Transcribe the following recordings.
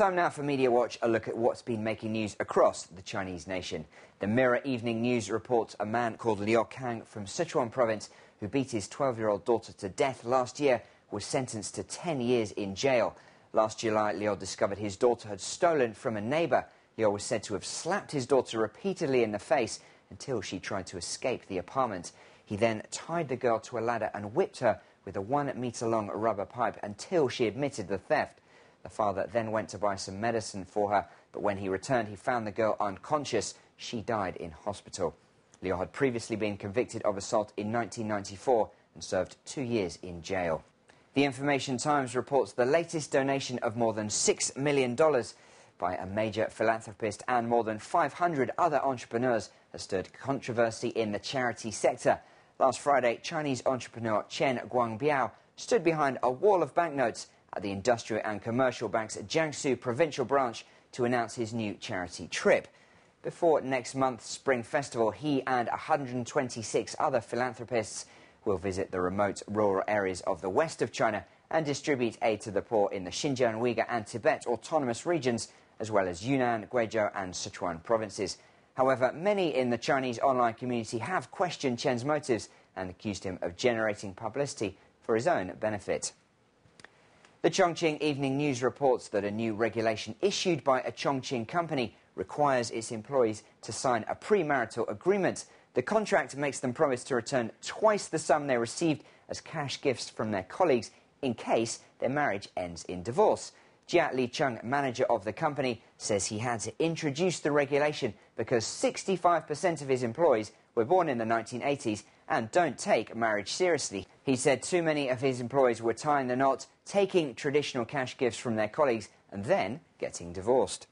Time now for Media Watch, a look at what's been making news across the Chinese nation. The Mirror Evening News reports a man called Liu Kang from Sichuan province, who beat his 12-year-old daughter to death last year, was sentenced to 10 years in jail. Last July, Liu discovered his daughter had stolen from a neighbour. Liu was said to have slapped his daughter repeatedly in the face until she tried to escape the apartment. He then tied the girl to a ladder and whipped her with a 1-metre-long rubber pipe until she admitted the theft. The father then went to buy some medicine for her, but when he returned, he found the girl unconscious. She died in hospital. Liu had previously been convicted of assault in 1994 and served 2 years in jail. The Information Times reports the latest donation of more than $6 million by a major philanthropist and more than 500 other entrepreneurs has stirred controversy in the charity sector. Last Friday, Chinese entrepreneur Chen Guangbiao stood behind a wall of banknotes at the Industrial and Commercial Bank's Jiangsu provincial branch to announce his new charity trip. Before next month's Spring Festival, he and 126 other philanthropists will visit the remote rural areas of the west of China and distribute aid to the poor in the Xinjiang, Uyghur and Tibet autonomous regions, as well as Yunnan, Guizhou and Sichuan provinces. However, many in the Chinese online community have questioned Chen's motives and accused him of generating publicity for his own benefit. The Chongqing Evening News reports that a new regulation issued by a Chongqing company requires its employees to sign a premarital agreement. The contract makes them promise to return twice the sum they received as cash gifts from their colleagues in case their marriage ends in divorce. Jia Licheng, manager of the company, says he had to introduce the regulation because 65% of his employees were born in the 1980s and don't take marriage seriously. He said too many of his employees were tying the knot, taking traditional cash gifts from their colleagues and then getting divorced.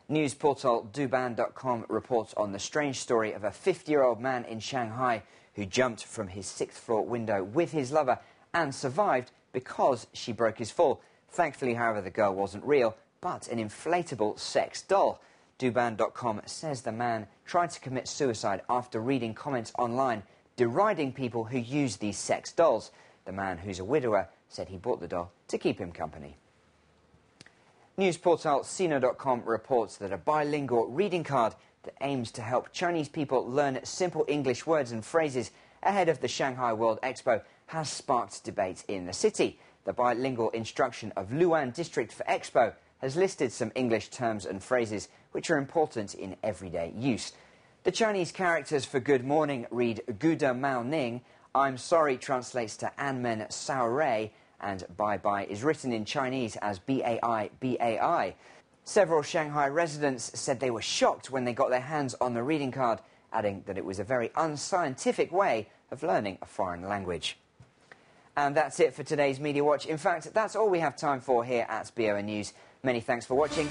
News portal Douban.com reports on the strange story of a 50-year-old man in Shanghai who jumped from his 6th-floor window with his lover and survived because she broke his fall. Thankfully, however, the girl wasn't real, but an inflatable sex doll. Douban.com says the man tried to commit suicide after reading comments online deriding people who use these sex dolls. The man, who's a widower, said he bought the doll to keep him company. News portal Sino.com reports that a bilingual reading card that aims to help Chinese people learn simple English words and phrases ahead of the Shanghai World Expo has sparked debate in the city. The bilingual instruction of Luan District for Expo has listed some English terms and phrases which are important in everyday use. The Chinese characters for good morning read Guda Mao Ning, I'm sorry translates to Anmen Sao Rei, and bye-bye is written in Chinese as B-A-I-B-A-I. Several Shanghai residents said they were shocked when they got their hands on the reading card, adding that it was a very unscientific way of learning a foreign language. And that's it for today's Media Watch. In fact, that's all we have time for here at BON News. Many thanks for watching.